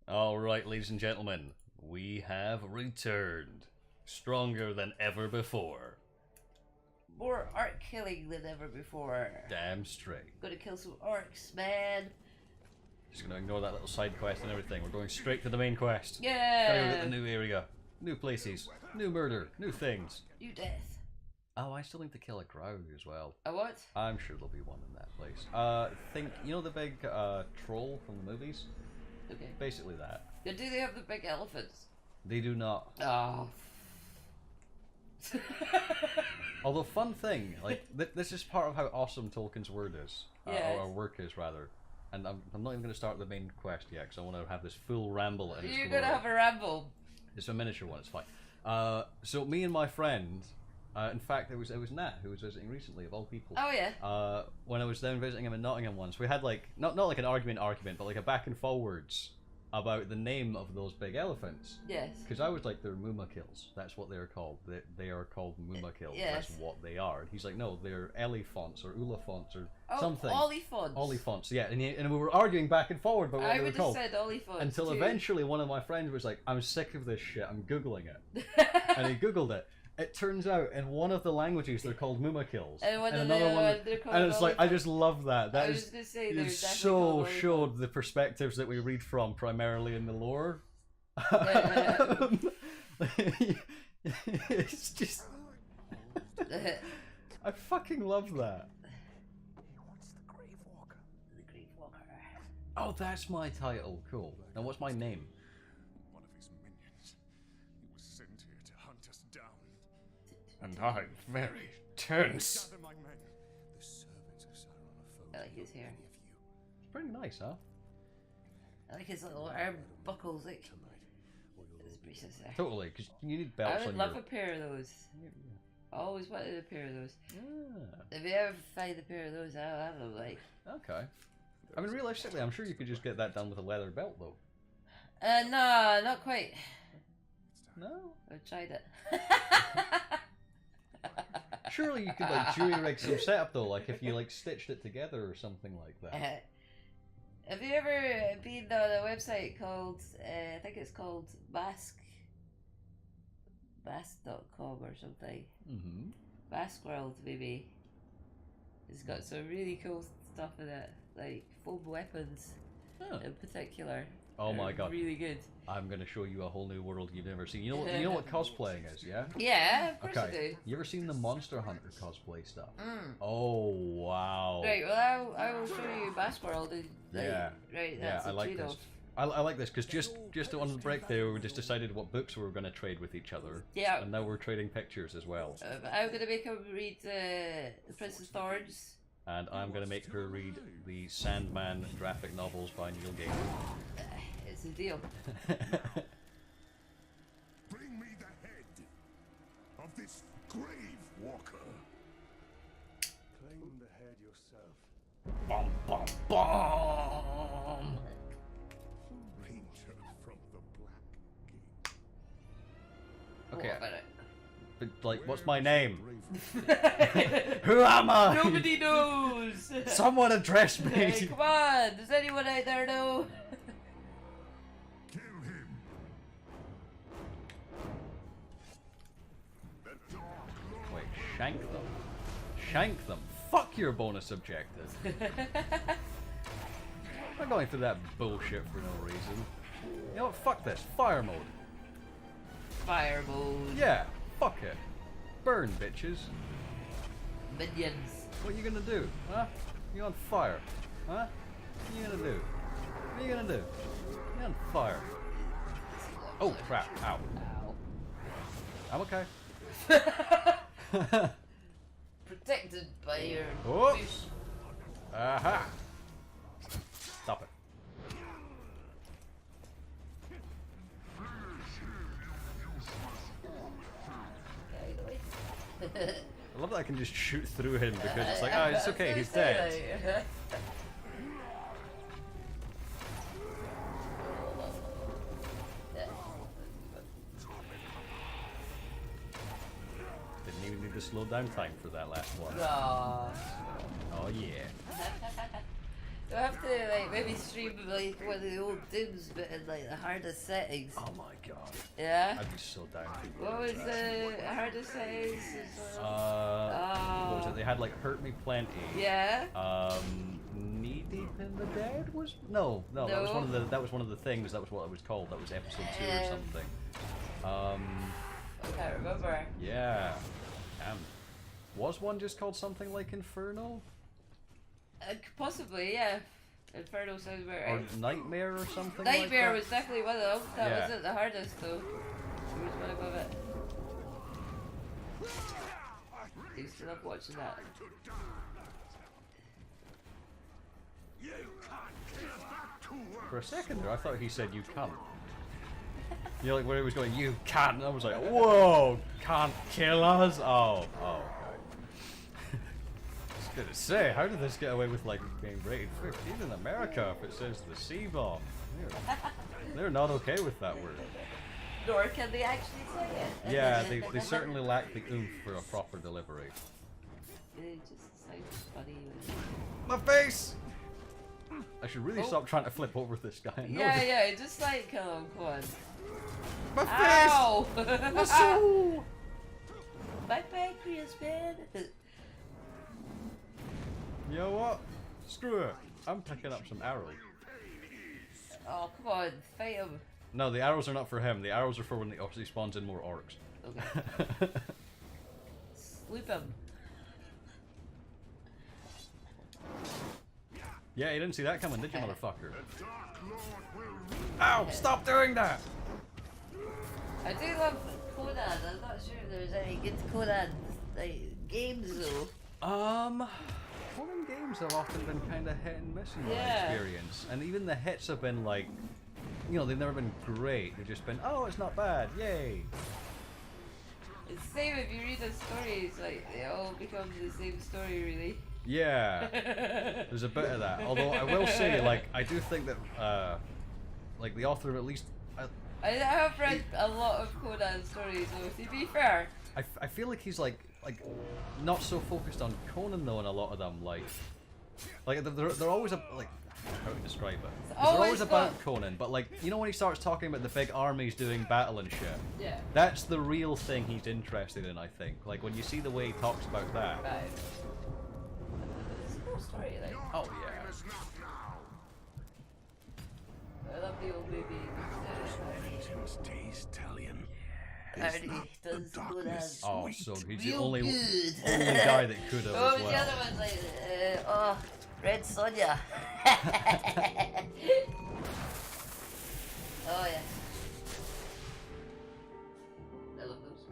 Alright, ladies and gentlemen, we have returned. Stronger than ever before. More orc killing than ever before. Damn straight. Gonna kill some orcs, man. Just gonna ignore that little side quest and everything. We're going straight to the main quest. Yeah! Gotta go get the new area. New places. New murder. New things. New death. Oh, I still need to kill a crow as well. A what? I'm sure there'll be one in that place. You know the big troll from the movies? Okay. Basically that. Yeah, do they have the big elephants? They do not. Oh. Although, fun thing, like, this is part of how awesome Tolkien's word is. Yes. Or work is, rather. And I'm not even going to start the main quest yet, because I want to have this full ramble. And You're gonna have a ramble. It's a miniature one, it's fine. So me and my friend, in fact, it was Nat who was visiting recently, of all people. Oh yeah. When I was down visiting him in Nottingham once, we had like, not like an argument, but like a back and forwards about the name of those big elephants. Yes. Because I was like, they're Mumakils. That's what they're called. They are called Mumakils. Yes. That's what they are. And he's like, no, they're Elephants or Ulafonts or something. Oliphants. Oliphants, yeah. And we were arguing back and forward about what I they were would have called. said Oliphants Until too. eventually one of my friends was like, I'm sick of this shit, I'm Googling it. And he Googled it. It turns out in one of the languages they're called Mumakils. And one of another the one, they're called and it's like, I Oliphants. just love that. That I was is, gonna say it they're is definitely so called showed the perspectives that we read from primarily in the lore. Yeah. It's just, I fucking love that. He wants the Grave Walker. The Grave Walker. Oh, that's my title. Cool. Now, what's my name? One of his minions. He was sent here to hunt us down. And I'm very tense. Gather my men. The servants of Sauron are foes I like his of hair. any of you. It's pretty nice, huh? I like his little arm buckles, like Tonight, or you'll his all be braces there. Totally, because you need belts I would on love your... a pair of those. I always wanted a pair of those. Yeah. If you ever find a pair of those, I'll have them. Like, Okay. I mean, realistically, I'm sure you could just get that done with a leather belt, though. no, not quite. No? I've tried it. Surely you could, like, jury rig some setup, though, like if you, like, stitched it together or something like that. Have you ever been on a website called, I think it's called Basque.com or something? Mm-hmm. Basque World, maybe. It's got some really cool stuff in it, like foam weapons Huh. in particular. Oh my They're god. really good. I'm gonna show you a whole new world you've never seen. You know what cosplaying is, yeah? Yeah, of course I Okay. do. You ever seen the Monster Hunter cosplay stuff? Mm. Oh, wow. Right, well, I will show you Basque World. And, like, Yeah. Right, Yeah, that's I a like trade-off. this. I like this because just on the break there, we just decided what books we were going to trade with each other. Yeah. And now we're trading pictures as well. I'm gonna make him read The Princess Thorns. And I'm going to make her read the Sandman graphic novels by Neil Gaiman. It's a deal. Bring me the head of this Grave Walker. Claim the head yourself. Bum, bum, bum! Ranger from the Black Gate. Okay, What about it? but, like, what's my name? Grave Who am I? Nobody knows! Someone address me! Hey, come on! Does anyone out there know? Kill him. The Dark Lord. Wait, shank them? Shank them? Fuck your bonus objective. I'm not going through that bullshit for no reason. You know what? Fuck this. Fire mode. Fire mode. Yeah, fuck it. Burn, bitches. Minions. What you gonna do? Huh? You on fire? Huh? What you gonna do? What you gonna do? You on fire? Oh crap! Ow! Ow. I'm okay. Protected by your Oh. bush. Aha! Stop it. I love that I can just shoot through him because it's like, oh, it's okay, he's dead. Didn't even need the slow down time for that last one. Aww. Oh yeah. I have to like maybe stream like one of the old Dooms, but in like the hardest settings. Oh my god. Yeah. I'd be so down. What was the hardest settings? What was it? They had like Hurt Me Plenty. Yeah. Knee Deep in the Dead was no. That was one of the things. That was what it was called. That was episode 2 or something. I can't remember. Yeah. Was one just called something like Inferno? Possibly, yeah. Inferno sounds about right. Or Nightmare or something Nightmare like was definitely one of them. That Yeah. wasn't the hardest though. There was one above it. I used to love watching that. For a second there, I thought he said, "You can't." You know, like when he was going, "You can't," I was like, "Whoa, can't kill us!" Oh, okay. I was gonna say, how did this get away with like being rated 15 in America if it says the C-bomb? They're not okay with that word. Nor can they actually say it. Yeah, they certainly lack the oomph for a proper delivery. It just sounds funny. My face! I should really stop trying to flip over this guy. Yeah, just like kill him, come on. My face! Ow! My soul! My pancreas, man! You know what? Screw it. I'm picking up some arrows. Oh, come on, fight him. No, the arrows are not for him. The arrows are for when he spawns in more orcs. Okay. Sweep him. Yeah, you didn't see that coming, did you, motherfucker? Ow! Stop doing that! I do love Conan. I'm not sure if there's any good Conan like games though. Conan games have often been kind of hit and miss in my experience, and even the hits have been like, you know, they've never been great. They've just been, oh, it's not bad, yay! It's the same if you read a story. It's like they all become the same story, really. Yeah, there's a bit of that. Although I will say, like, I do think that, like, the author of at least. I have read a lot of Conan stories, though. To be fair, I feel like he's like not so focused on Conan though in a lot of them. Like they're always like, how to describe it? They're always about Conan, but like, you know, when he starts talking about the big armies doing battle and shit. Yeah. That's the real thing he's interested in, I think. Like when you see the way he talks about that. Right. It's a cool story, like. Oh yeah. I love the old movie. Arnie does Conan. Oh, so he's the Real only good. guy that could have Oh, as the well. other one's like, Red Sonja. Oh yeah. I love those.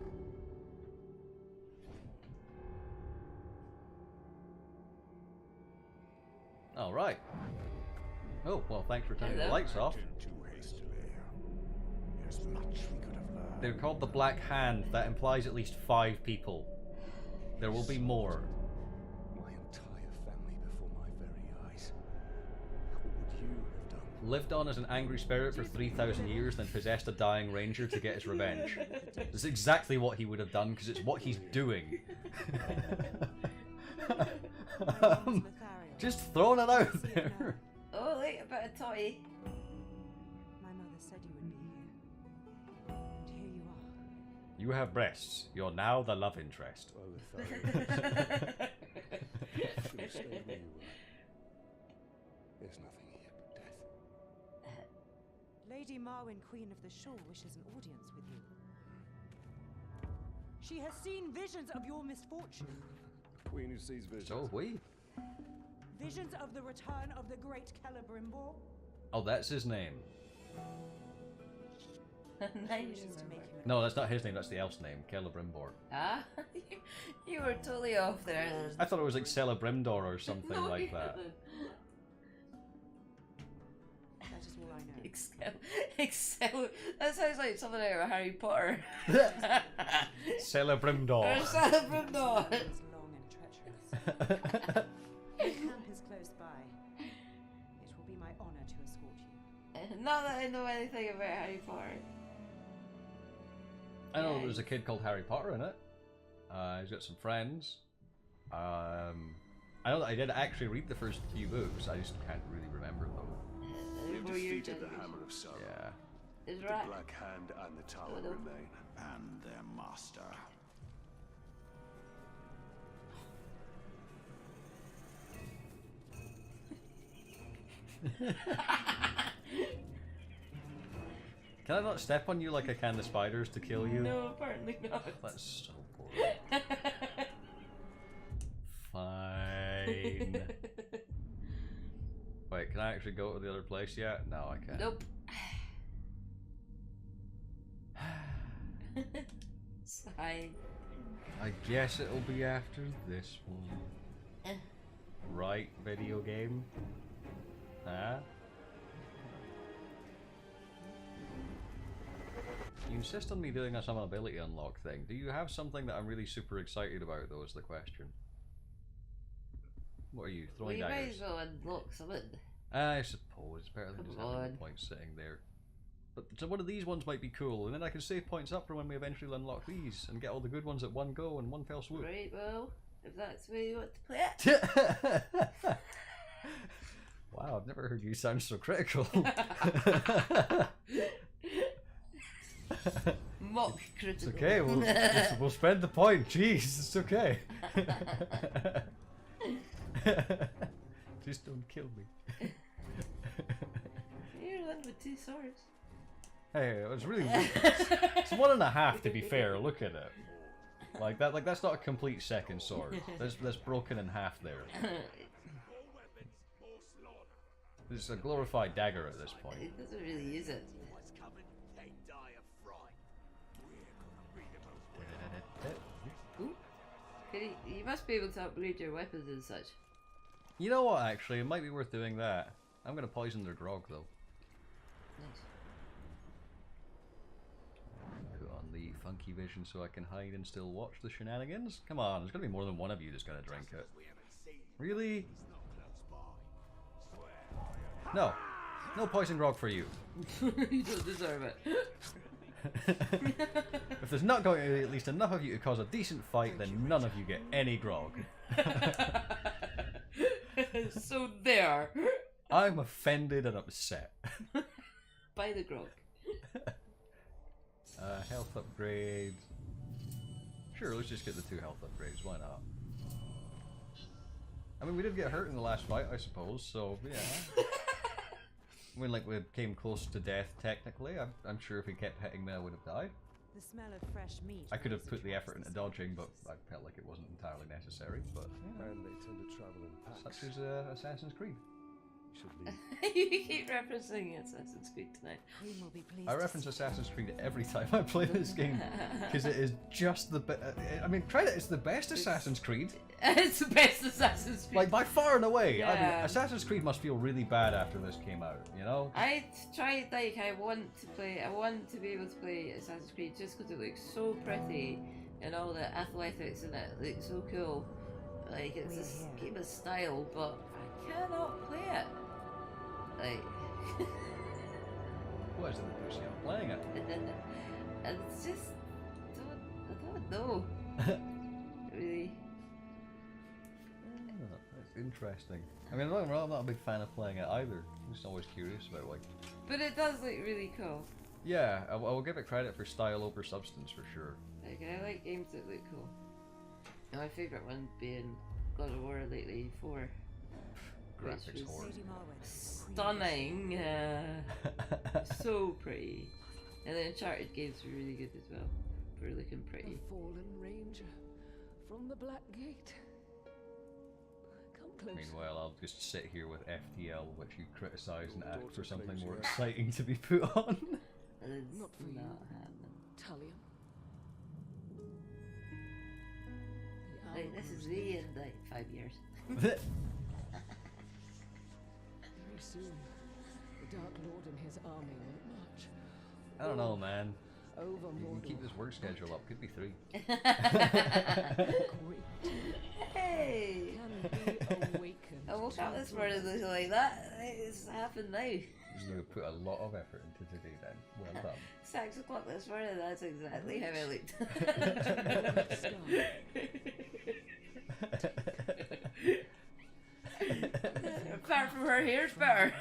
All right. Oh well, thanks for turning the Hello. lights off. Too hastily. There's much we could have learned. They're called the Black Hand. That implies at least 5 people. There will be more. My entire family before my very eyes. What would you have done? Lived on as an angry spirit for 3,000 years, then possessed a dying ranger to get his revenge. That's exactly what he would have done, because it's what he's doing. Just throwing it out there. Oh, look, a bit of toy. My mother said you would be here. And here you are. You have breasts. You're now the love interest. Oh, if I should have stayed where you were. There's nothing here but death. Lady Marwyn, Queen of the Shore, wishes an audience with you. She has seen visions of your misfortune. Queen who sees visions. So have we. Visions of the return of the great Celebrimbor. Oh, that's his name. Nice. Wishes to make him No, that's not his name, that's the elf's name, Celebrimbor. Ah, you were totally off there. I thought it was like Celebrimdor or something No, like you that. didn't. That is all I know. Excel. That sounds like something out of Harry Potter. Celebrimdor. Celebrimdor. It's long and treacherous. The camp is close by. It will be my honor to escort you. Not that I know anything about Harry Potter. I know there's a kid called Harry Potter in it. He's got some friends. I know that I did actually read the first few books. I just can't really remember them. We've Were you defeated the generation? Hammer of Sorrow. Is The right. Black Hand and the Tower Oh, no. remain. And their master. Can I not step on you like I can the spiders to kill you? No, apparently not. That's so boring. Fine. Wait, can I actually go to the other place yet? No, I can't. Nope. Sigh. I guess it'll be after this one. Right, video game? Huh? You insist on me doing a summon ability unlock thing. Do you have something that I'm really super excited about, though, is the question. What are you, Well, throwing you might daggers? as well unlock something. I suppose, it's better than just Come having on. the points sitting there. But so one of these ones might be cool, and then I can save points up for when we eventually unlock these, and get all the good ones at one go in one fell swoop. Right, well, if that's the way you want to play it. Wow, I've never heard you sound so critical. Mock critical. It's okay, we'll spend the point. Jeez, it's okay. Just don't kill me. You're the one with two swords. Hey, it was really it's 1.5 to be fair. Look at it. Like that. Like that's not a complete second sword. That's broken in half there. It's a glorified dagger at this point. It doesn't really use it. Ooh. You must be able to upgrade your weapons and such. You know what? Actually, it might be worth doing that. I'm gonna poison their grog though. Nice. Put on the funky vision so I can hide and still watch the shenanigans. Come on, there's gonna be more than one of you that's gonna drink it. Really? No. No poison grog for you. You don't deserve it. If there's not going to be at least enough of you to cause a decent fight, then none of you get any grog. So there. I'm offended and upset. Buy the grog. Health upgrade. Sure, let's just get the 2 health upgrades, why not? I mean, we did get hurt in the last fight, I suppose, so yeah. I mean, like, we came close to death, technically. I'm sure if he kept hitting me, I would have died. The smell of fresh meat. I could have raises put the your effort into sense of dodging, but justice. I felt like it wasn't entirely necessary. But yeah, And they tend to travel in packs. such is Assassin's Creed. Should leave. You keep referencing Assassin's Creed tonight. Queen will be pleased I to reference see Assassin's Creed every time I play this game because it is just the I mean, credit, it's the best Assassin's Creed. It's the best Assassin's Creed. Like by far and away. I mean, Yeah. Assassin's Creed must feel really bad after this came out. You know? I tried, like, I want to be able to play Assassin's Creed just because it looks so pretty and all the athletics in it look so cool. Like, it's this game of style, but I cannot play it. Like, What is it that puts you not playing it? and it's just, I don't know. Really. Oh, that's interesting. I mean, I'm not a big fan of playing it either. I'm just always curious about like. But it does look really cool. Yeah, I will give it credit for style over substance for sure. Like, I like games that look cool. And my favourite one being God of War lately 4. Graphics Which was horror. Lady Marwen, stunning. So pretty. And the Uncharted games were really good as well. For looking pretty. A fallen ranger from the Black Gate. Come close. Meanwhile, I'll just sit here with FTL, which you criticise and Your ask daughter for something claims more you- exciting to be put on. It's Not for you. happening. Talion. The Like, this is hour me grows in like 5 years. Very soon, the Dark Lord and his army will march I don't know, man. over You can Mordor. keep this work schedule up. Could be 3. Great Hey! can be awakened. I woke up this to morning looking like that. It's happened now. You're going to put a lot of effort into today then. Well done. 6 o'clock this morning, that's exactly how I looked. apart from her hair's better.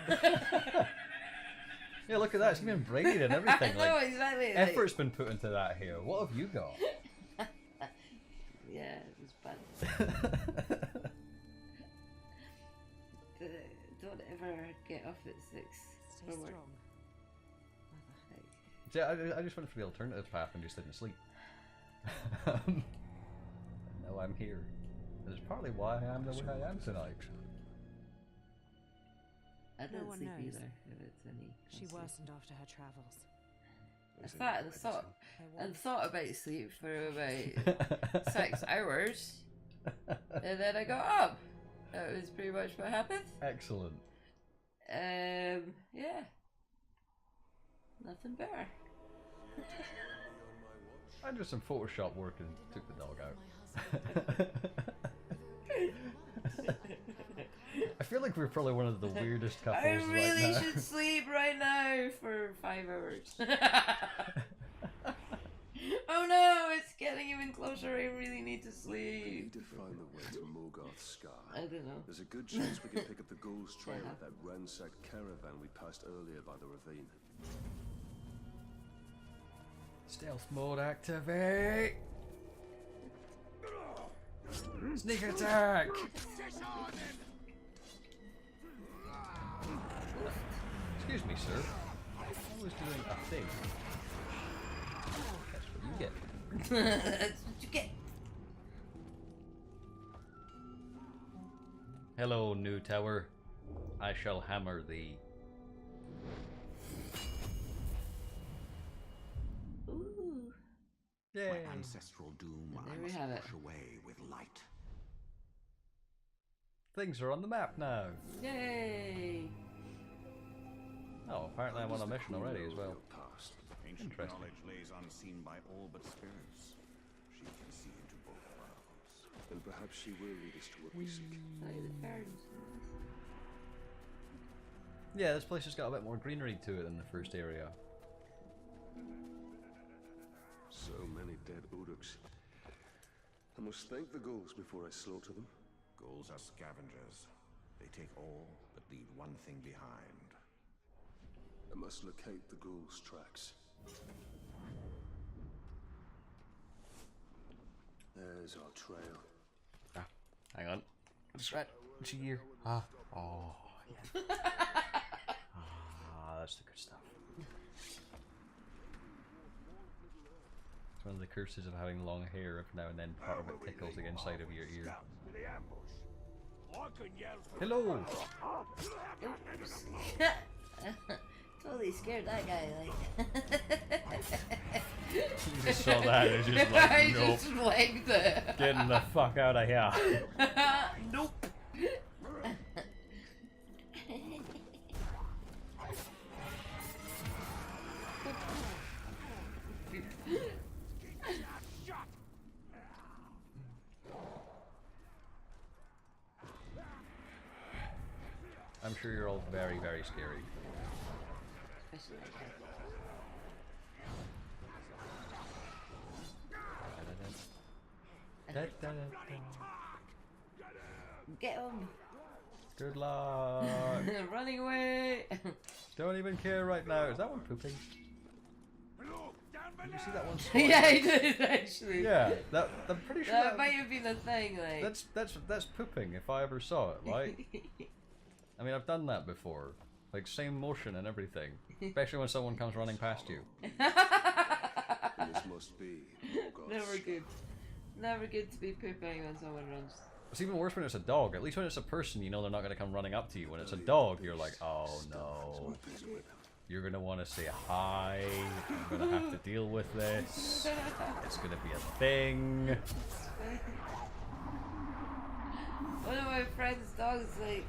Yeah, look at that. It's even braided and everything. I know, Like, exactly. effort's been put into that hair. What have you got? Yeah, it was bad. Don't ever get off at 6 Stay for work. strong. Mother. Yeah, I just went for the alternative path and just didn't sleep. Now I'm here. That's partly why I am the way I am tonight. I No didn't one sleep knows. either, if it's any She consolation. worsened after her travels. I thought There was. about sleep for about 6 hours, and then I got up. That was pretty much what happened. Excellent. Yeah. Nothing better. I did some Photoshop work and took the dog out. I feel like we're probably one of the weirdest couples I really right now. should sleep right now for 5 hours. Oh no, it's getting even closer. I really need to We sleep. need to find the way to Morgoth's Scar. I don't know. There's a good chance we can pick up the Ghoul's trail at that ransacked caravan we passed earlier by the ravine. Stealth mode activate! Sneak attack! Excuse me, sir. I was doing a thing. That's what you get. That's what you get. Hello, new tower. I shall hammer thee. Ooh. Yay! My ancestral doom There I we must have it. push away with light. Things are on the map now. Yay! Oh, apparently I'm on a mission already as well. Past. Ancient Interesting. knowledge lays unseen by all but spirits. She can see into both worlds. And perhaps she will lead us to what we seek. Like the ferns. Yeah, this place has got a bit more greenery to it than the first area. So many dead Uruks. I must thank the ghouls before I slaughter them. Ghouls are scavengers. They take all but leave one thing behind. I must locate the ghouls' tracks. There's our trail. Ah, hang on. Just right. It's here. Ah. Oh, yeah. Ah, that's the good stuff. It's one of the curses of having long hair. Every now and then part of it tickles the inside of your ear. Hello! Totally scared that guy, like. You just saw that and it's just I like, nope. just legged it. Getting the fuck out of here. Nope. I'm sure you're all very, very scary. Especially that guy. Get him! Good luck. Running away! Don't even care right now. Is that one pooping? Did you see that one? squat? Yeah, he did actually. Yeah, I'm pretty sure That might have been a thing, like. that's pooping if I ever saw it. Like, I mean, I've done that before. Like, same motion and everything. Especially when someone comes running past you. This must be Morgoth's Never good. Never good to be pooping when someone runs. It's even worse when it's a dog. At least when it's a person, you know they're not going to come running up to you. When it's a dog, you're like, oh no. You're going to want to say hi. You're going to have to deal with this. It's going to be a thing. One of my friend's dogs, like,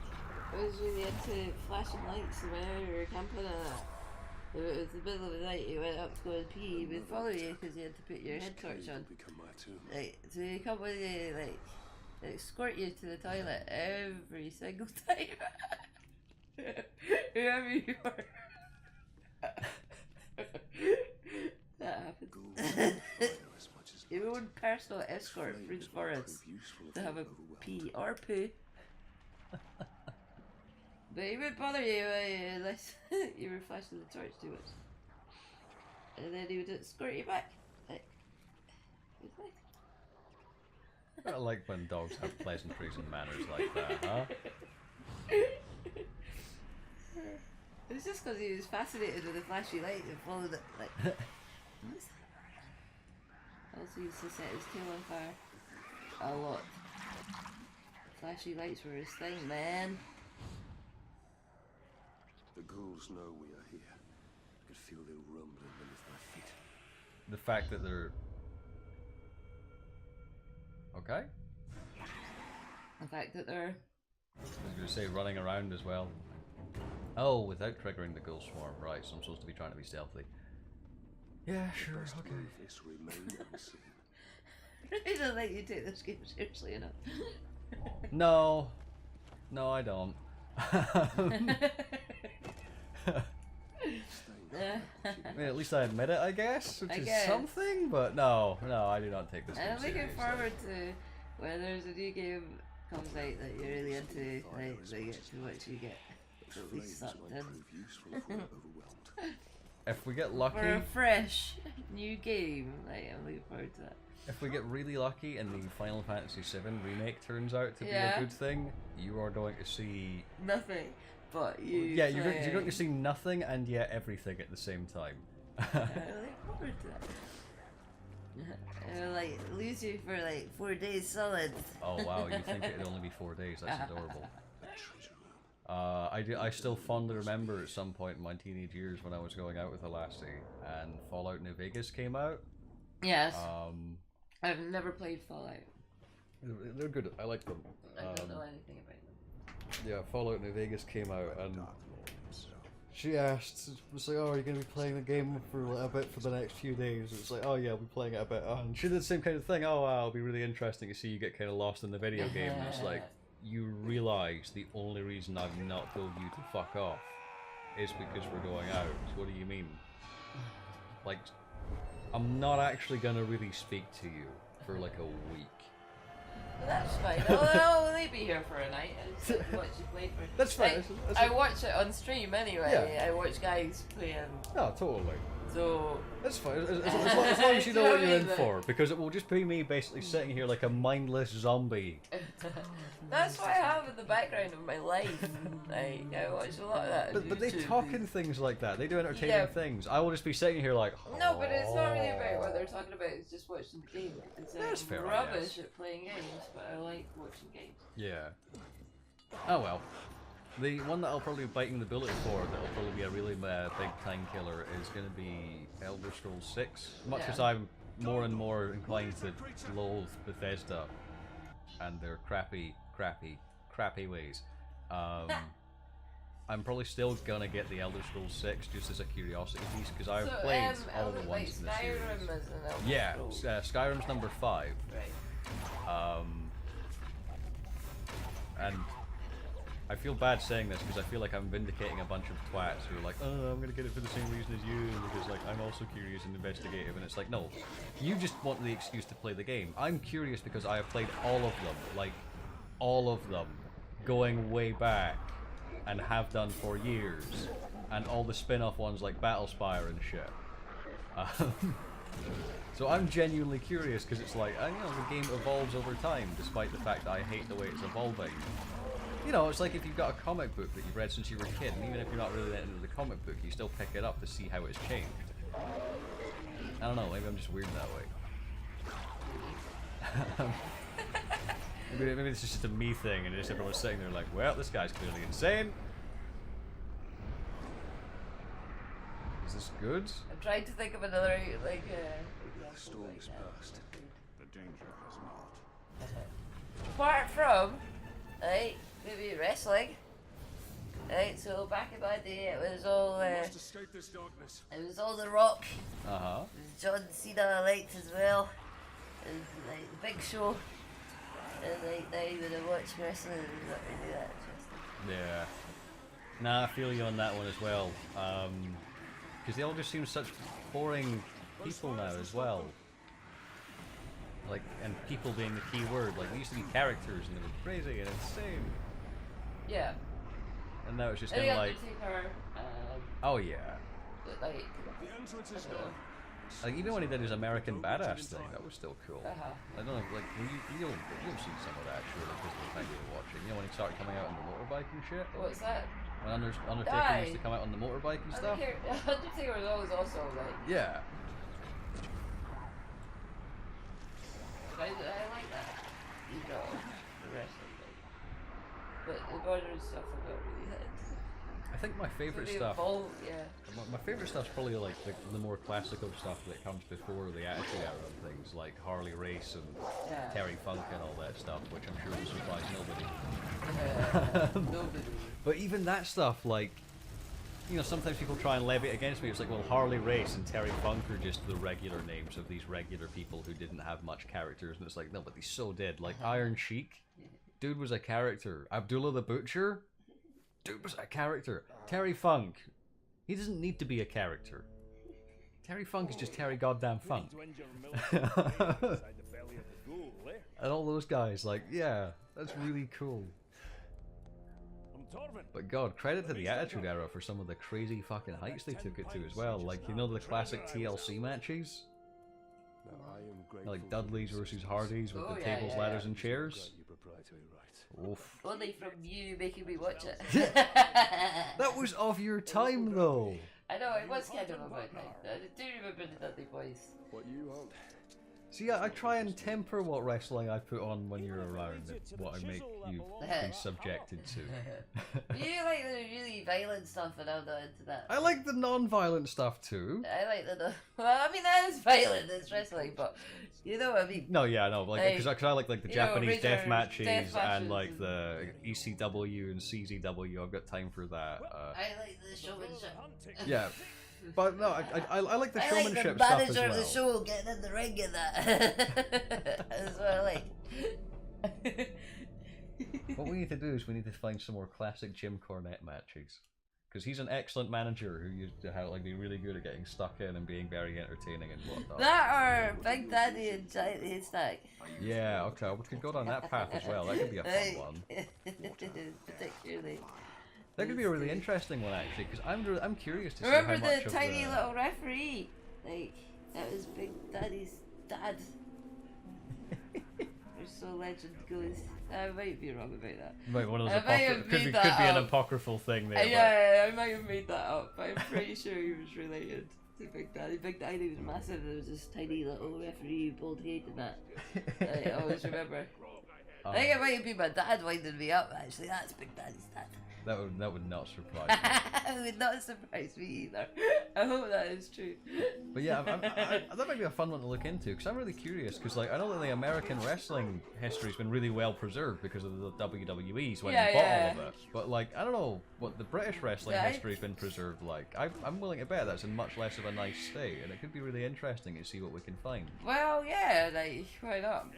was really into flashing lights around or camping and that. If it was the middle of the night, he went up to go and pee. He would follow you because you had to put your head torch on. Become my tomb. Like, so he come with you, like, escort you to the toilet every single time. Whoever you are. That happens. Ghouls fire as much as Your light. own personal escort through the Flames will forest prove useful if to have a overwhelmed. pee or poo. But he would bother you unless you were flashing the torch too much. And then he would escort you back. Like, it's nice. I like when dogs have pleasantries and manners like that, huh? It's just because he was fascinated with the flashy light and followed it. Like, what's that? Also used to set his tail on fire a lot. Flashy lights were his thing, man. The ghouls know we are here. I could feel the rumbling beneath my feet. The fact that they're... Okay. The fact that they're... I was going to say running around as well. Oh, without triggering the ghoul swarm. Right, so I'm supposed to be trying to be stealthy. Yeah, sure, Best okay. believe this remain unseen. I don't think you take this game seriously enough. No. No, I don't. I mean, at least I admit it, I guess, which is something, but no, I do not take this game I'm looking seriously. forward to when there's a new game comes out that you're really into, like, they get to what you get at least sucked in. If we get lucky... For a fresh new game, like, I'm looking forward to that. If we get really lucky and the Final Fantasy VII remake turns out to be a good thing, you are going to see... Nothing, but you... Yeah, you're going to see nothing and yet everything at the same time. I look forward to that. It'll, like, lose you for, like, 4 days solid. Oh wow, you think it'd only be 4 days, that's adorable. I still fondly remember at some point in my teenage years when I was going out with a lassie and Fallout New Vegas came out. Yes. I've never played Fallout. They're good, I like them. I don't know anything about them. Yeah, Fallout New Vegas came out and she asked, it was like, oh, are you going to be playing the game for a bit for the next few days? It was like, oh yeah, I'll be playing it a bit. And she did the same kind of thing, oh wow, it'll be really interesting to see you get kind of lost in the video game. And it's like, you realise the only reason I've not told you to fuck off is because we're going out. So what do you mean? Like, I'm not actually going to really speak to you for like a week. But that's fine. I'll only be here for a night and just watch you play for... That's fine. I watch it on stream anyway. Yeah. I watch guys playing. No, totally. So... That's fine, as long as you know what you're in for, because it will just be me basically sitting here like a mindless zombie. That's what I have in the background of my life. Like, I watch a lot of that. But they talk in things like that. They do entertaining things. I will just be sitting here like. Oh. No, but it's not really about what they're talking about. It's just watching the game. It's That's fair, rubbish at playing games, but I like watching games. Yeah. Oh well. The one that I'll probably be biting the bullet for, that'll probably be a really big time killer, is going to be Elder Scrolls 6. Much as I'm more and more inclined to loathe Bethesda and their crappy ways. I'm probably still gonna get the Elder Scrolls 6 just as a curiosity piece because I've played all the ones in the series. Skyrim is an Elder Yeah, Scrolls. Skyrim's number 5. Right. And I feel bad saying this because I feel like I'm vindicating a bunch of twats who are like, oh, I'm gonna get it for the same reason as you because like I'm also curious and investigative, and it's like, no, you just want the excuse to play the game. I'm curious because I have played all of them, like all of them, going way back, and have done for years, and all the spin-off ones like Battlespire and shit. So I'm genuinely curious because it's like, you know, the game evolves over time, despite the fact that I hate the way it's evolving. You know, it's like if you've got a comic book that you've read since you were a kid, and even if you're not really into the comic book, you still pick it up to see how it's changed. I don't know, maybe I'm just weird that way. Maybe this is just a me thing, and just everyone's sitting there like, well, this guy's clearly insane. Is this good? I'm trying to think of another, like, The storm is past. The danger has not. apart from, right, maybe wrestling. Right, so back in my day, it was all, Must escape this darkness. it was all The Rock. Uh-huh. It was John Cena I liked as well. It was like the Big Show. And like now when I watch wrestling, it's not really that interesting. Yeah. Nah, I feel you on that one as well. Because they all just seem such boring people now as well. Like, and people being the key word. Like, they used to be characters and they were crazy and insane. Yeah. And now it's just I kind think of like, Undertaker, oh yeah. but like, The entrance I is don't know. gone. Like even when he did his American Badass thing, that was still cool. Uh-huh. I don't know, like you'll see some of that surely because of the time you were watching. You know when he started coming out on the motorbike and shit. What's that? When Undertaker used to come out on the motorbike and stuff. Undertaker was always also like. Yeah. I like that. You know, the wrestling thing. But the modern stuff I don't really hit. I think my favorite Really stuff. involved, yeah. My favorite stuff's probably like the more classical stuff that comes before the Attitude Era and things like Harley Race and Yeah. Terry Funk and all that stuff, which I'm sure will surprise nobody. Nobody. But even that stuff, like, you know, sometimes people try and levy it against me. It's like, well, Harley Race and Terry Funk are just the regular names of these regular people who didn't have much characters, and it's like, no, but they so did. Like Iron Sheik, dude was a character. Abdullah the Butcher, dude was a character. Terry Funk, he doesn't need to be a character. Terry Funk is just Terry goddamn Funk. And all those guys, like, yeah, that's really cool. But god, credit to the Attitude Era for some of the crazy fucking heights they took it to as well. Like, you know the classic TLC matches? Now, I am grateful Like Dudley's versus Hardy's with Oh, the yeah, tables, yeah. ladders and Got chairs. your proprietary rights. Oof. Only from you making me watch it. That was of your time though! I know, it was kind of a my time. I do remember the Dudley Boys. What you want? See, I try and temper what wrestling I put on when you're around, and what I make you be subjected to. You like the really violent stuff and I'm not into that. I like the non-violent stuff too. I like the well, I mean that is violent, it's wrestling, but you know what I mean. No, yeah, no, like because I like the you know, Japanese death Razor matches death and matches like and- the ECW and CZW. I've got time for that. I like the showmanship. Yeah, but no, I like the I like showmanship the stuff as manager of the well. show getting in the ring and that. That's what I like. What we need to do is we need to find some more classic Jim Cornette matches. Because he's an excellent manager who used to have, like, be really good at getting stuck in and being very entertaining and whatnot. That or Big Daddy and Giant Haystack. Yeah, okay, we could go down that path as well. That could be a fun one. Particularly. That could be a really interesting one actually, because I'm curious to see Remember how much the of tiny little referee? Like, that was Big Daddy's dad. Or so legend goes. I might be wrong about that. Right, one of those I might have could be made that an up. apocryphal thing there. Yeah, I might have made that up, but I'm pretty sure he was related to Big Daddy. Big Daddy was massive. There was this tiny little referee, bald head and that. I always remember. I think it might have been my dad winding me up. Actually, that's Big Daddy's dad. That would not surprise me. It would not surprise me either. I hope that is true. But yeah, that might be a fun one to look into because I'm really curious. Because like I know that the American wrestling history's been really well preserved because of the WWE's when they bought all of it. But like I don't know what the British wrestling history's been preserved like. I'm willing to bet that's in much less of a nice state, and it could be really interesting to see what we can find. Well, yeah, like, why not?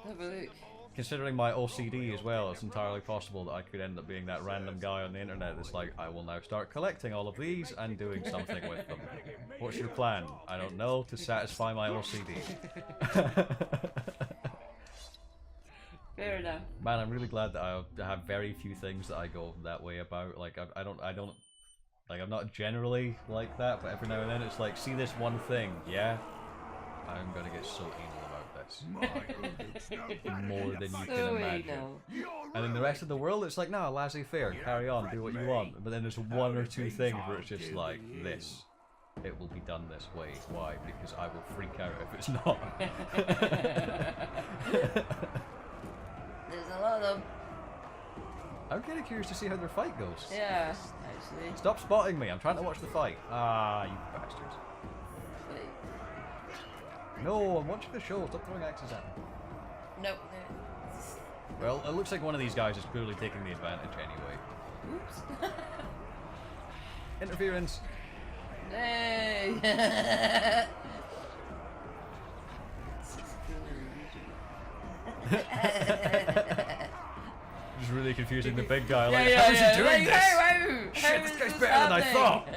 Have a look. Considering my OCD as well, it's entirely possible that I could end up being that random guy on the internet that's like, I will now start collecting all of these and doing something with them. What's your plan? I don't know, to satisfy my OCD. Fair enough. Man, I'm really glad that I have very few things that I go that way about. Like, I don't, like, I'm not generally like that, but every now and then it's like, see this one thing, yeah? I'm gonna get so anal about this. More than you can So imagine. And then the rest of the world, it's like, nah, laissez-faire, carry on, do what you want. But then there's one or two things where it's just like, this. It will be done this way. Why? Because I will freak out if it's not. There's a lot of them. I'm kind of curious to see how their fight goes. Yeah, actually. Stop spotting me, I'm trying to watch the fight. Ah, you bastards. Wait. No, I'm watching the show, stop throwing axes at me. No, Well, it looks like one of these guys is clearly taking the advantage anyway. oops. Interference! Hey! Just really confusing the big guy, like, Yeah, how's he doing like, this? hey, wow, Shit, how this is guy's this better than I happening?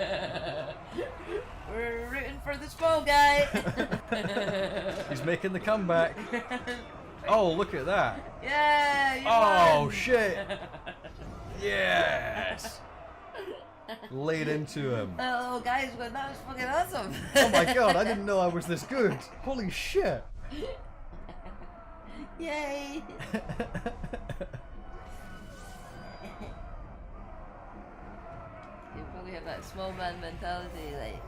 We're rooting for the small guy. He's making the comeback. Oh, look at that. Yeah, you Oh, won. shit. Yes. Laid into him. Oh, guys, well, that was fucking awesome. Oh my god, I didn't know I was this good. Holy shit. Yay! You probably have that small man mentality, like.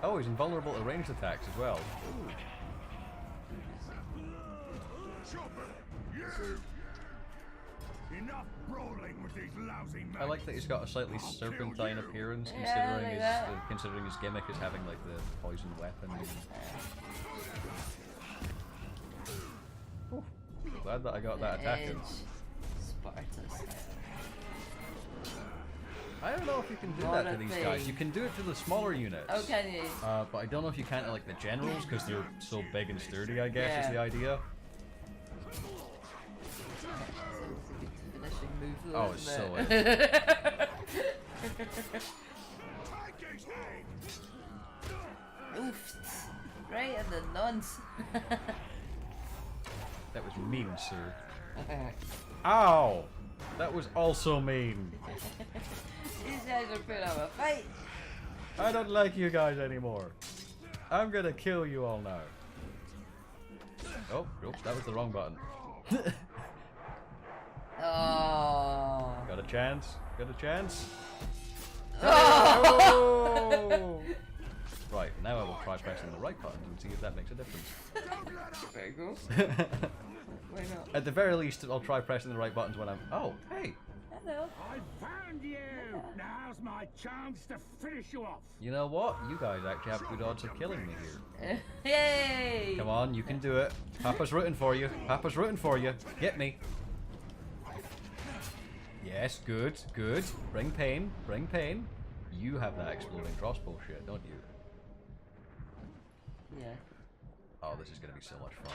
Oh, he's invulnerable to ranged attacks as well. Ooh. Enough brawling with these lousy men. I like that he's got a slightly serpentine appearance, Yeah, considering like that. considering his gimmick is having like the poison weapon. Ooh, glad that I got that attack in. Sparta style. I don't know if you can do that to these guys. You can do it to the smaller units. Oh, can you? But I don't know if you can to like the generals because they're so big and sturdy. I guess is the idea. Finishing move, though, Oh, it's isn't so it? Oof! Right in the nuns. That was mean, sir. Ow! That was also mean. These guys are putting up a fight. I don't like you guys anymore. I'm gonna kill you all now. Oh, oops, that was the wrong button. Oh. Got a chance? Got a chance? Oh. Right, now I will try pressing the right button and see if that makes a difference. Very cool. Why not? At the very least, I'll try pressing the right buttons when I'm... Oh, hey! Hello. I found you! Now's my chance to finish you off! You know what? You guys actually have good odds of killing me here. Yay! Come on, you can do it. Papa's rooting for you. Papa's rooting for you. Get me. Yes, good, good. Bring pain, bring pain. You have that exploding crossbow shit, don't you? Yeah. Oh, this is gonna be so much fun.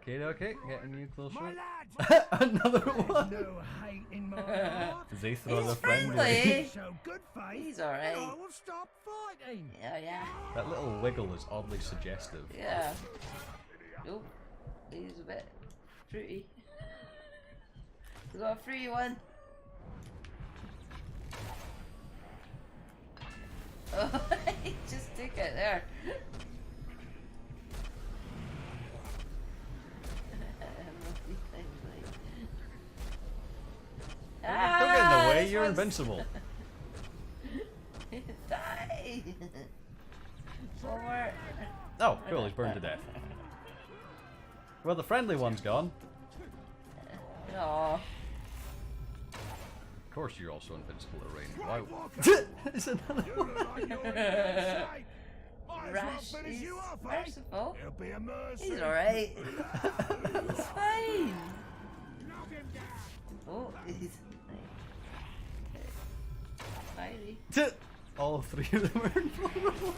Okay, okay, getting you closer. My lad! Another one! No hate in my heart. They throw He's the friendly. friendly. So good faith. He's alright. I will stop fighting. Yeah, yeah. That little wiggle is oddly suggestive. Yeah. Nope. He's a bit fruity. We got a free one. Oh, he just took it there. Don't get in the way, this you're one's- invincible. Die! Forward. Oh, cool, he's burned to death. Well, the friendly one's gone. Aww. Of course, you're also invincible at range. Why? It's another one. Rash. He's merciful. It'll be a mercy. He's alright. He's fine. Oh, he's fiery. All three of them are invulnerable.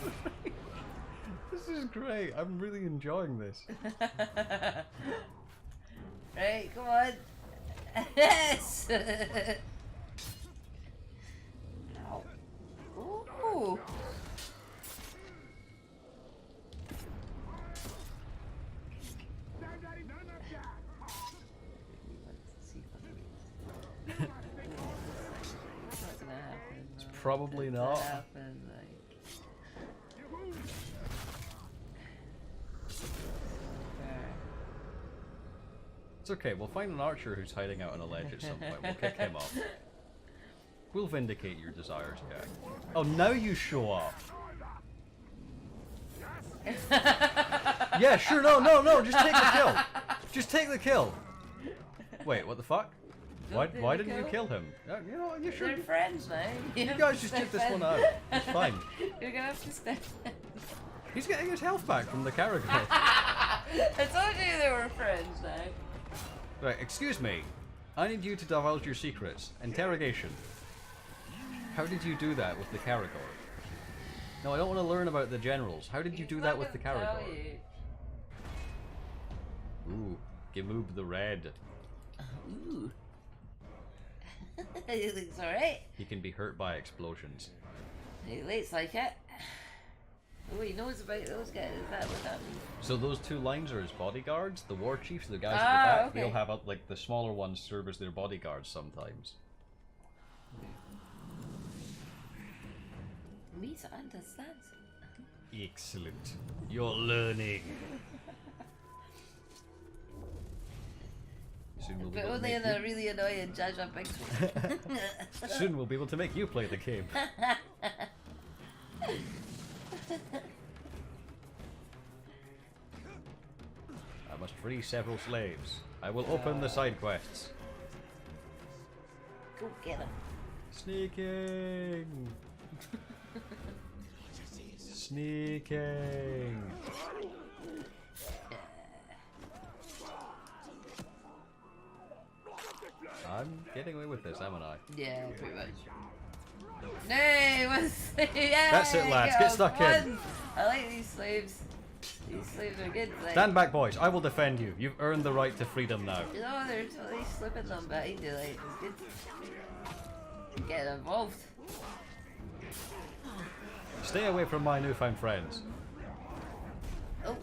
This is great. I'm really enjoying this. Right, come on. Yes! Ow. Ooh. Probably not. It's okay, we'll find an archer who's hiding out on a ledge at some point. We'll kick him off. We'll vindicate your desires, Jack. Oh, now you show up. Yeah, sure, no, just take the kill. Just take the kill. Wait, what the fuck? Why didn't you kill him? You know, you They're should. friends now. You guys just get this one out. It's fine. You're gonna have to step in. He's getting his health back from the Caragor. I told you they were friends now. Right, excuse me. I need you to divulge your secrets. Interrogation. How did you do that with the Caragor? No, I don't want to learn about the generals. How did you do that with the Caragor? Ooh, Gimoob the Red. Ooh. He looks alright. He can be hurt by explosions. He looks like it. Oh, he knows about those guys. Is that what that means? So those two lines are his bodyguards. The war chiefs, the guys at the Ah, back, okay. they'll have like the smaller ones serve as their bodyguards sometimes. Lisa understands. Excellent. You're learning. Soon we'll be But able to only make in a really annoying Jar Jar Binks way. Soon we'll be able to make you play the game. I must free several slaves. I will open the side quests. Go get him. Sneaking! Sneaking! I'm getting away with this, haven't I? Yeah, pretty much. Nay, one slave! Yeah, That's it, lads. Get stuck in. I like these slaves. These slaves are good. Like, Stand back, boys. I will defend you. You've earned the right to freedom now. you know, they're totally slipping them behind you. Like, it's good. Get involved. Stay away from my newfound friends. Oh.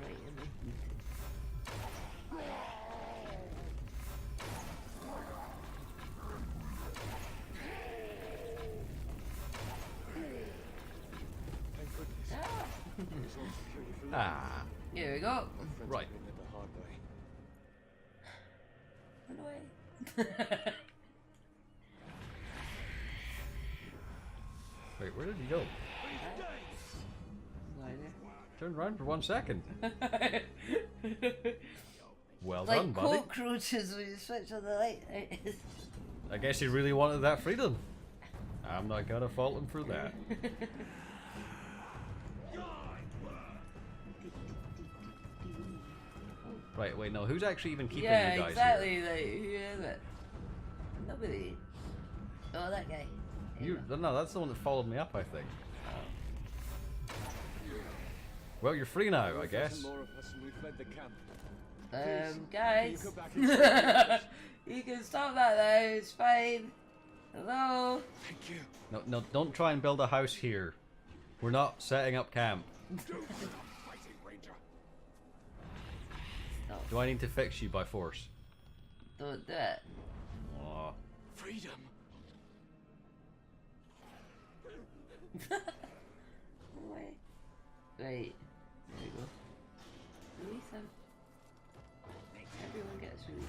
Right in the heat. Ah, Here we go. right. Run away. Wait, where did he go? No idea. Turned around for 1 second. Well Like done, buddy. cockroaches when you switch on the light. I guess he really wanted that freedom. I'm not gonna fault him for that. Right, wait, no, who's actually even keeping yeah, you guys exactly. Like, who is it? Nobody. Oh, that guy. here? No, that's the one that followed me up, I think. Well, you're free now, I guess. Guys. You can stop that now. It's fine. Hello. Thank you. No, don't try and build a house here. We're not setting up camp. Stop. Do I need to fix you by force? Don't do it. Aw. Freedom. Away. Right. There we go. Release him. Everyone gets released.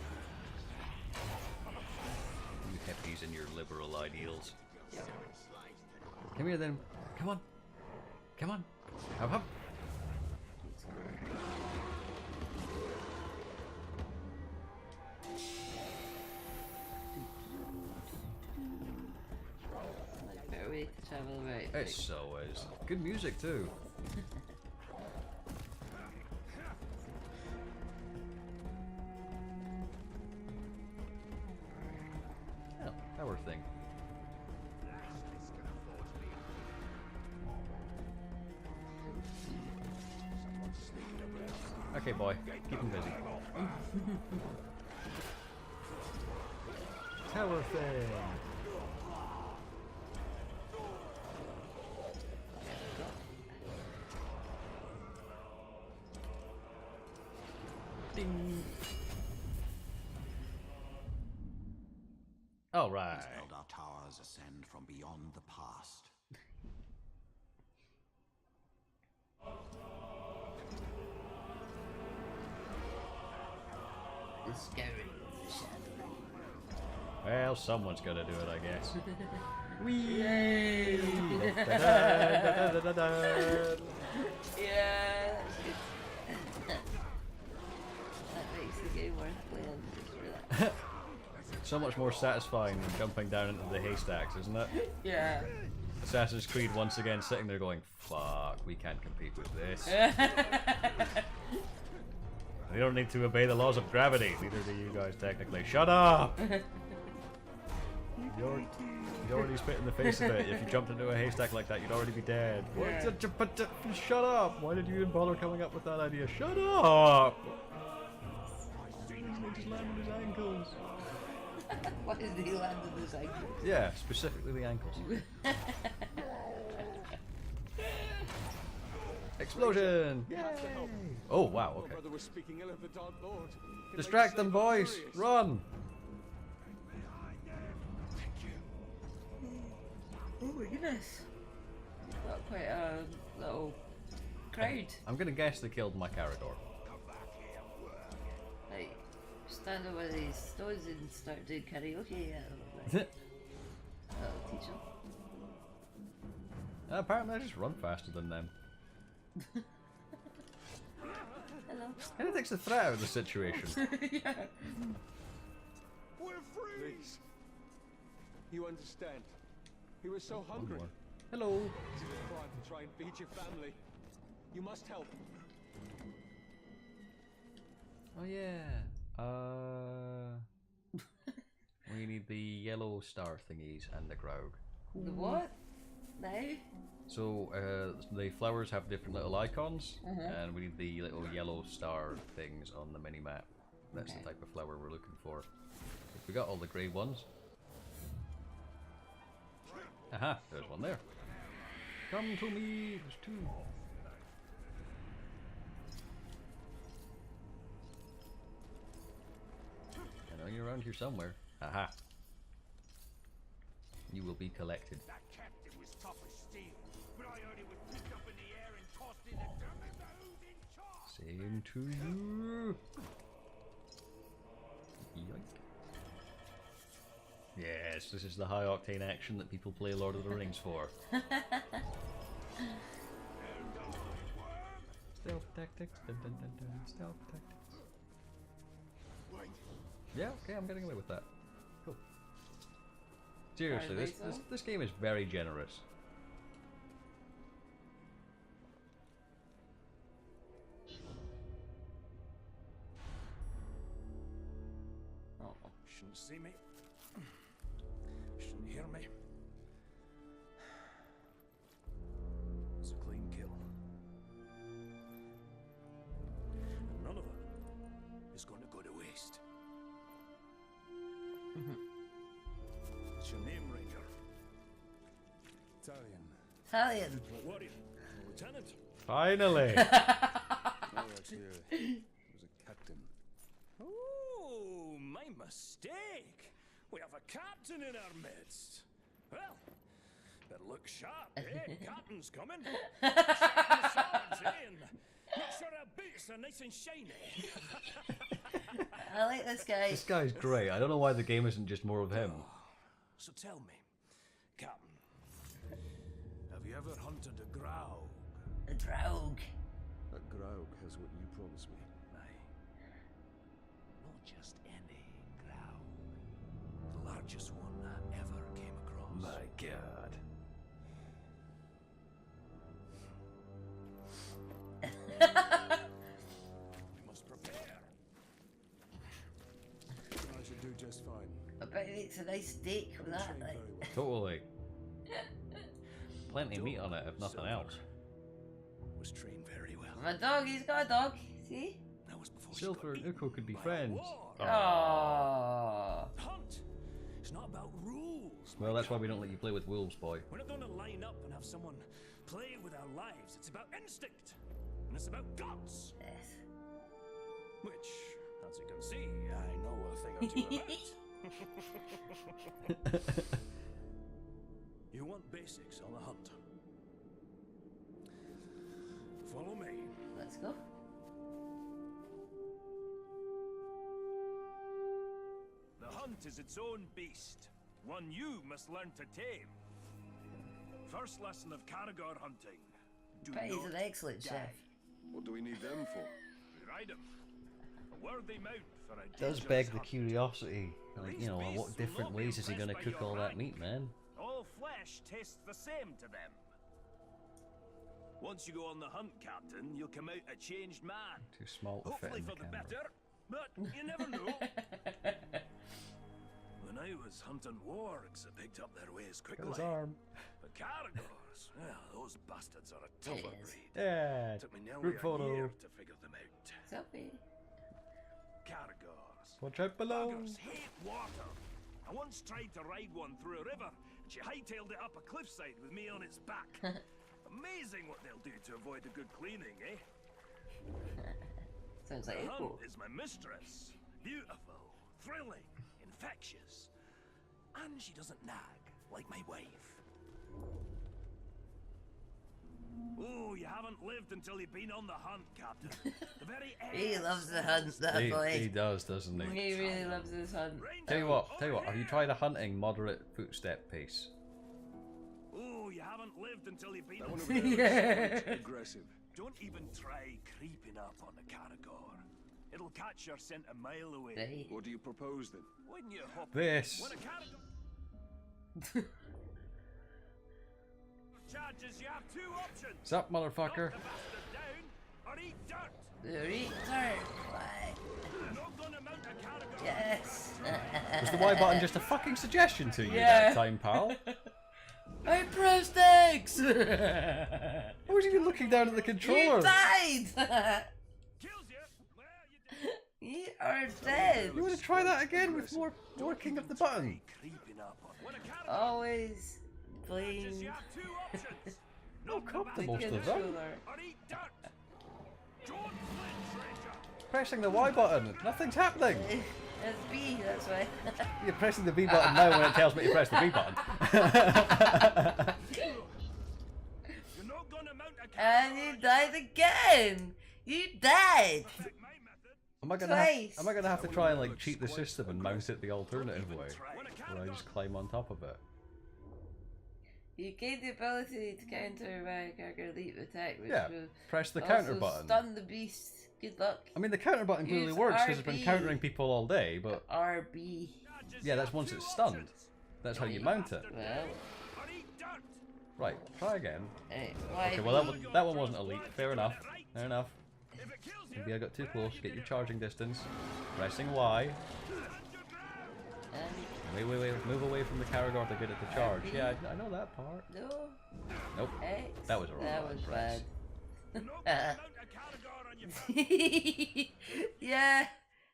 You hippies and your liberal ideals. Yep. Come here then. Come on. Come on. Hop, hop. Much better way to travel right. It so is. Good music too. Oh, power thing. Okay, boy. Keep him busy. Tower thing. Ding. All right. These Eldar towers ascend from beyond the past. The scary of the shadow. Well, someone's got to do it, I guess. Yay! Da-da-da-da-da-da-da. Yeah, that's good. That makes the game worth playing just for that. So much more satisfying than jumping down into the haystacks, isn't it? Yeah. Assassin's Creed once again sitting there going, fuck, we can't compete with this. We don't need to obey the laws of gravity. Neither do you guys, technically. Shut up! You'd already spit in the face of it. If you jumped into a haystack like that, you'd already be dead. Yeah. Shut up! Why did you even bother coming up with that idea? Shut up! just land on his ankles. Why did he land on his ankles? Yeah, specifically the ankles. Explosion! Yay! Oh wow, okay. Brother was speaking ill of the Dark Lord. Distract them, boys! Run! Oh my goodness. Got quite a little crowd. I'm gonna guess they killed my Carador. Like, stand over these stones and start doing karaoke. That'll teach them. Apparently I just run faster than them. Hello. And it takes the threat out of the situation. Yeah. We're free! Please. You understand. He was so hungry. Hello. It's a crime to try and feed your family. You must help. Oh yeah. We need the yellow star thingies and the Graug. The what? Now? So the flowers have different little icons, and we need the little yellow star things on the mini map. That's the type of flower we're looking for. We got all the grey ones. Aha, there's one there. Come to me, there's two. I know you're around here somewhere. Aha. You will be collected. That captain was tough as steel, but I heard he was picked up in the air and tossed in the dirt by who's in charge. Same to you. Yoink. Yes, this is the high octane action that people play Lord of the Rings for. Stealth tactics, dun, dun, dun, dun. Stealth tactics. Yeah, okay, I'm getting away with that. Cool. Seriously, this game is very generous. Oh. Shouldn't see me. Shouldn't hear me. It's a clean kill. And none of it is going to go to waste. What's your name, Ranger? Italian. Italian. Warrior. Lieutenant. Finally! No, actually, he was a captain. Oh, my mistake. We have a captain in our midst. Well, better look sharp, eh? Captain's coming. Sharpen the swords, eh? And make sure our boots are nice and shiny. I like this guy. This guy's great. I don't know why the game isn't just more of him. So tell me, Captain, have you ever hunted a Graug? A Draug. A Graug has what you promised me. Aye. Not just any Graug. The largest one I ever came across. My god. We must prepare. I should do just fine. I bet he makes a nice steak with that. Trained Like. very well. Totally. Plenty of meat on it, if nothing else. Was trained very well. My dog, he's got a dog. See? That was before Silver she and got Uko could be eaten by a friends. war. Aww. Hunt. It's not about rules. Well, that's why we don't let you play with wolves, boy. We're not going to line up and have someone play with our lives. It's about instinct. And it's about guts. Yes. Which, as you can see, I know a thing or two about. You want basics on the hunt. Follow me. Let's go. The hunt is its own beast, one you must learn to tame. First lesson of Caragor hunting. Do Bet he's not an excellent die. chef. What do we need them for? We ride him. A worthy mount for a Does dangerous beg the hunt. curiosity. Like, These you know, beasts what will different not be ways is he going to impressed by cook all your that meat, man? All flesh tastes the same to them. Once you go on the hunt, Captain, you'll come out a changed man. Too small to fit Hopefully in the for the camera. better, but you never know. When I was hunting wargs, I picked up their ways Got quickly. his arm. But Caragors, well, those bastards are a tougher Yes. breed. Yeah. Took me nearly Group a photo. year to figure them out. Selfie. Caragors. Watch out below. Buggers hate water. I once tried to ride one through a river, and she hightailed it up a cliffside with me on its back. Amazing what they'll do to avoid a good cleaning, eh? Sounds like The Echo. hunt is my mistress. Beautiful, thrilling, infectious. And she doesn't nag like my wife. Oh, you haven't lived until you've been on the hunt, Captain. The very He end. loves the hunt, that He boy. does, doesn't he? He really loves his hunt. Tell you what, have you tried a hunting moderate footstep pace? Oh, you haven't lived until you've been That on one the over there is quite aggressive. Don't even try creeping up on the Caragor. It'll catch your scent a mile away. Right. What do you propose then? When you hop This. when a Caragor charges, you have two options. What's up, motherfucker? Knock the bastard down or eat dirt. The return. Why? You're not gonna mount a Caragor. Yes. Was the Y button just a fucking suggestion to you Yeah. that time, pal? I pressed X! I was even looking down at the controller. You died! Kills you. Well, you You are dead. You want to try that again with more working of the button? creeping up on when a Caragor Always charges, playing you have two options. Not Knock the comfortable bastard stuff, down though. or eat dirt. Don't flinch, Ranger. Pressing the Y button, nothing's happening. That's B, that's why. You're pressing the B button now when it tells me to press the B button. You're not gonna mount a And you died again! You died! Perfect my method. Am I gonna have to try and like cheat the system and mount it the alternative way, where I just climb on top of it? You gain the ability to counter my Caragor leap attack, which Yeah, will press the also counter button. stun the beast. Good luck. I mean, the counter button clearly Use works because it's been RB. countering people all day, but RB. yeah, that's once it's stunned. That's how you mount it. Well, Or eat dirt. Right, try again. why Okay, well that one wasn't elite. Fair enough. Fair enough. If it kills you, Maybe I got too close. Get your charging distance. Pressing Y. Wait. Move away from the Caragor to get it to charge. Yeah, I know that part. no. Nope. X. That was a wrong That button was press. you're not gonna mount a Caragor on your back. Yeah,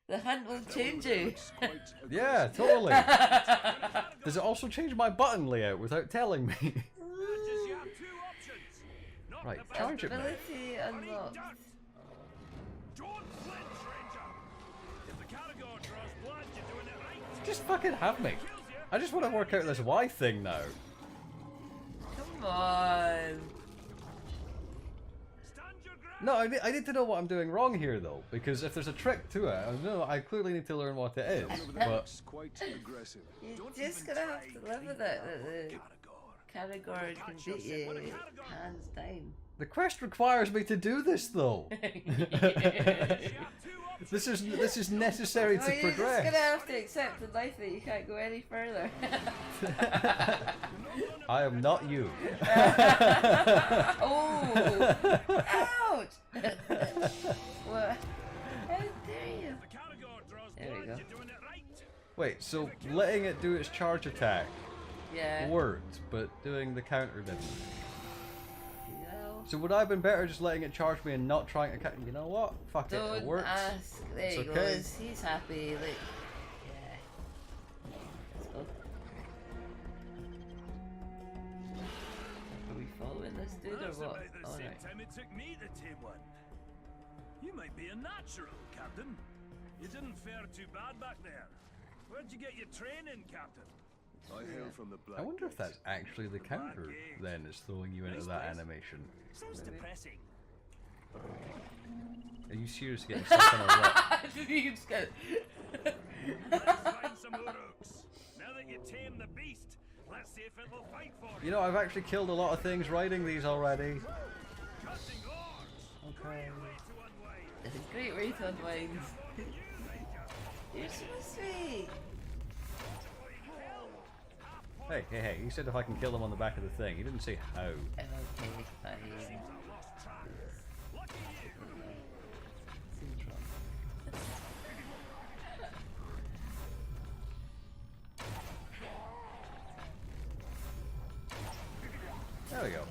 the hunt will change you. Looks quite aggressive. Yeah, totally. Does it also change my button layout without telling me? Badges, you have two options. Knock Right, the charge it, mate. Ability bastard or eat unlocked. dirt. Don't flinch, Ranger. If the Caragor draws blood, you're doing it right. Just fucking have me. Kills you. I just want to work out this Y thing now. Come on. Stand your ground. No, I need to know what I'm doing wrong here though, because if there's a trick to it, I clearly need to learn what it is. Over there But looks quite aggressive. You're Don't just even gonna try have to live with creeping it. up That on the Caragor. Caragor can beat you hands down. the quest requires me to do this though. You have two options. This is necessary Well, to you're just progress. gonna have to accept in life that you can't go any further. I am not you. Oh! Ouch! What? How dare you? The Caragor draws There we blood, go. you're doing it right. Wait, so letting it do its charge attack Yeah. worked, but doing the counter didn't. No. So would I have been better just letting it charge me and not trying to you know what? Fuck it, it Don't works. ask. There It's he okay. goes. He's happy. Like, yeah. Let's go. Are we following this dude or That's what? about the Oh, same right. time it took me to tame one. You might be a natural, Captain. You didn't fare too bad back there. Where'd you get your training, Captain? I hail from the Black I wonder if Gate. that's actually the counter then is throwing you into that animation. Sounds depressing. Are you serious getting stuck on a rock? You just go. Let's find some Uruks. Now that you tame the beast, let's see if it'll fight for you. You know, I've actually killed a lot of things riding these already. Cutting oars. Okay. Way to unwind. It's a great way to unwind. You, Ranger. You're so sweet. Hey, he said if I can kill him on the back of the thing. He didn't say how. Okay, fine. Lost track. Lucky you. Seems wrong. There we go.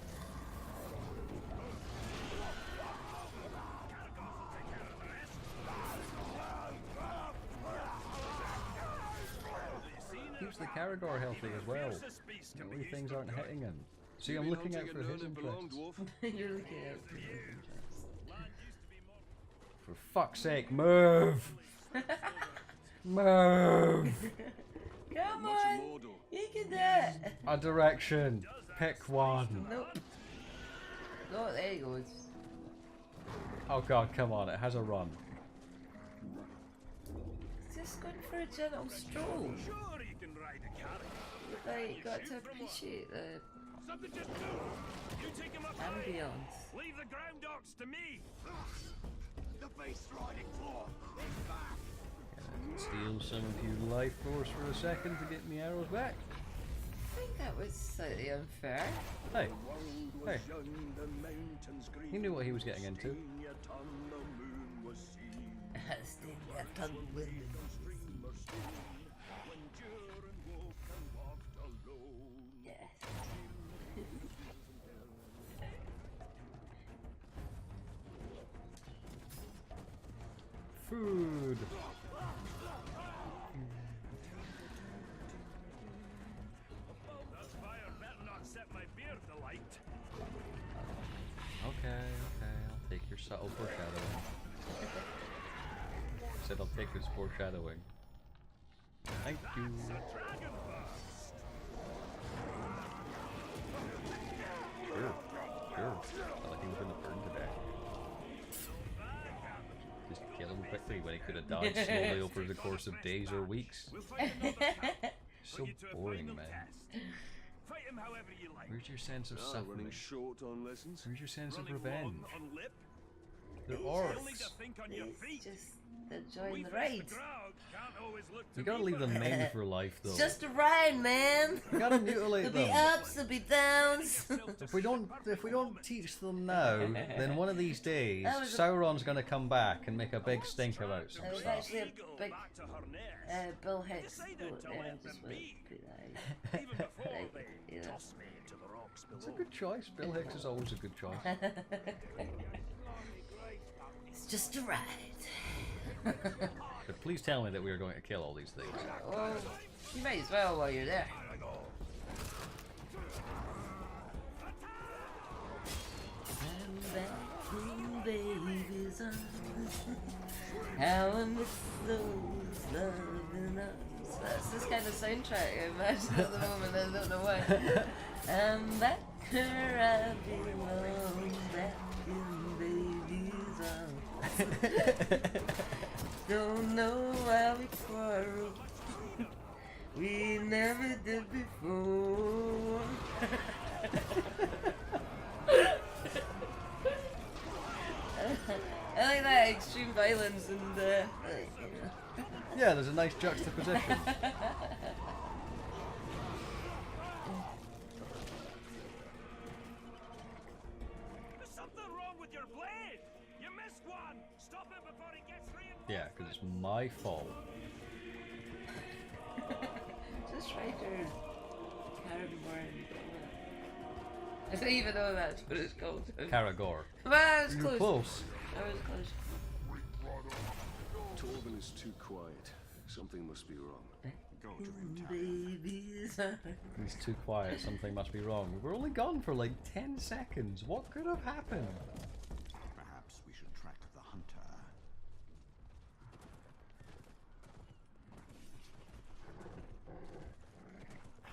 Caragor healthy as well. Only things aren't hitting him. See, I'm looking out for his interests. You're looking out for his interests. For fuck's sake, move! Move! Come on! You can do it! A direction. Pick one. Nope. No, there he goes. Oh god, come on, it has a run. It's just going for a gentle stroll. Sure, you can ride a carrot. Like, you got to appreciate the Something just do. You take him up ambience. Leave the ground dogs to me. The beast riding floor. It's back. Steal some of your life force for a second to get me arrows back. I think that was slightly unfair. Hey, hey, Young, the mountains green. he knew what he was getting into. Yet on the moon was seen. Sting that tongue women. Streamer seen. When Durin woke and walked alone. Yes. Food. That fire better not set my beard alight. Okay, I'll take your subtle foreshadowing. Said I'll take this foreshadowing. Thank you. Dragon burst. Sure. Felt like he was gonna burn to death. Just kill him quickly when he could have died slowly over the course of days or weeks. We'll fight another time. So boring, man. Fight him however you like. Where's your sense of suffering? Running short on lessons. Where's your sense of Running revenge? long on lip. They're You'll need orcs. to think on your It's feet. just enjoying We the face ride. the crowd. Can't always look to You gotta me leave for them help. maimed for life, though. It's just a ride, man. You gotta mutilate There'll be them. ups, there'll be downs. If we don't teach them now, then one of these days, That was a- Sauron's gonna come back and make a big stink about some There was stuff. actually a Eagle big back to her nest. Bill Hicks Decided quote to there. I let just them want to be. put that Even before Like, they yeah. toss me into the rocks It's a below. good choice. Bill Hicks is always a good choice. out. It's just a ride. But please tell me that we are going to kill all these things. Well, you might as well while you're there. And back in baby's arms, how I miss those loving arms. That's this kind of soundtrack I imagine at the moment. I don't know why. I'm back where I belong, back in baby's arms. Don't know why we quarrel. We never did before. I like that extreme violence and like, you know. Yeah, there's a nice juxtaposition. There's something wrong with your blade. You missed one. Stop him before he gets reinforced. Yeah, because it's my fault. Just try to Caragor. I don't even know that's what it's called. Caragor. Well, I was You're close. close. I was close. Torben is too quiet. Something must be wrong. Babies. He's too quiet. Something must be wrong. We're only gone for like 10 seconds. What could have happened? Perhaps we should track the hunter.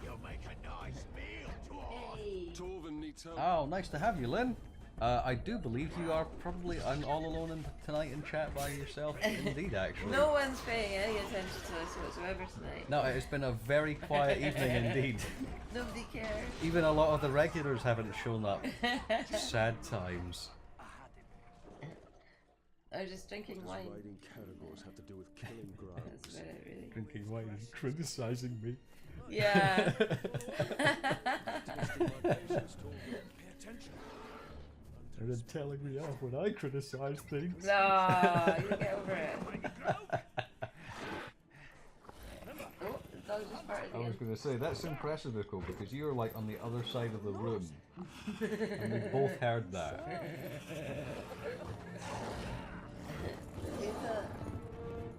You'll make a nice meal, Torben. Hey. Torben needs help. Oh, nice to have you, Lynn. I do believe you are probably all alone tonight in chat by yourself. Indeed, actually. No one's paying any attention to us whatsoever tonight. No, it's been a very quiet evening indeed. Nobody cares. Even a lot of the regulars haven't shown up. Sad times. I was just drinking wine. Riding Caragors have to do with killing That's grounds. about it, really. Drinking wine and criticizing me. Yeah. Pay attention. And then telling me off when I criticize things. No, you get over it. Oh, the dog just farted I was again. going to say, that's impressive, Nicole, because you're like on the other side of the room. And we both heard that. He's a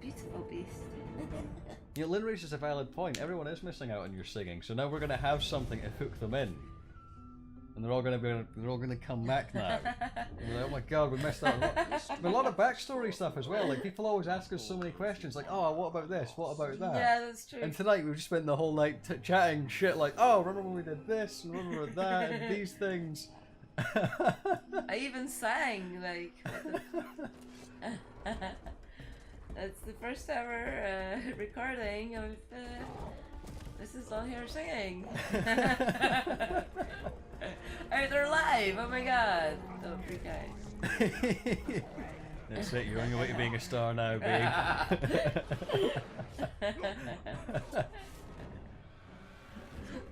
beautiful beast. You know, Lynn raises a valid point. Everyone is missing out on your singing, so now we're going to have something to hook them in, and they're all going to come back now. And like, oh my god, we missed out a lot of backstory stuff as well. Like people always ask us so many questions, like, oh, what about this? What about that? Yeah, that's true. And tonight we've just spent the whole night chatting shit, like, oh, remember when we did this, and remember that, and these things. I even sang, like. It's the first ever recording of Mrs. Longhair singing. Out there live! Oh my god! Don't freak out. That's it, you're on your way to being a star now, babe.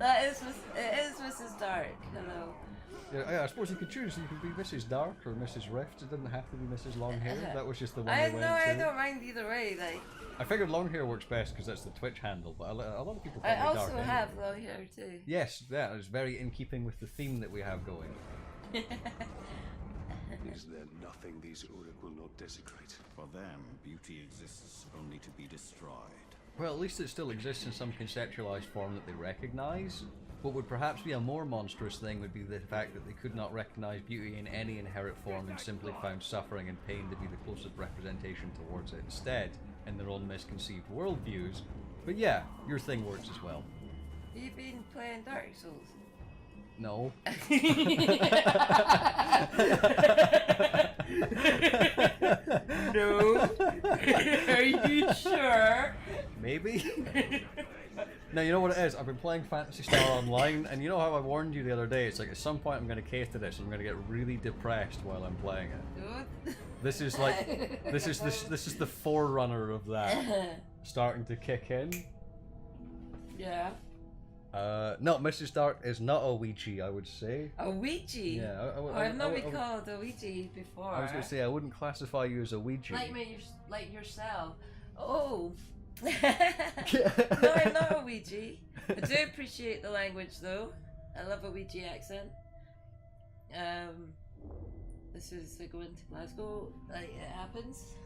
It is Mrs. Dark. Hello. Yeah, I suppose you could choose. You could be Mrs. Dark or Mrs. Rift. It didn't have to be Mrs. Longhair. That was just the one we went to. I don't mind either way. Like, I figured Longhair works best because that's the Twitch handle, but a lot of people call I me Dark. also have long hair too. Yes, that is very in keeping with the theme that we have going. Is there nothing these Uruk will not desecrate? For them, beauty exists only to be destroyed. Well, at least it still exists in some conceptualized form that they recognize. What would perhaps be a more monstrous thing would be the fact that they could not recognize beauty in any inherent form and simply found suffering and pain to be the closest representation towards it instead, in their own misconceived worldviews. But yeah, your thing works as well. You've been playing Dark Souls? No. No. Are you sure? Maybe? Now, you know what it is? I've been playing Phantasy Star Online, and you know how I warned you the other day? It's like at some point I'm going to cave to this and I'm going to get really depressed while I'm playing it. Good. This is like, this is the forerunner of that starting to kick in. Yeah. No, Mrs. Dark is not a Ouija, I would say. A Ouija? Yeah. I've not been called a Ouija before. I was going to say, I wouldn't classify you as a Ouija. Like yourself. Oh. No, I'm not a Ouija. I do appreciate the language though. I love a Ouija accent. This is going to Glasgow, like it happens.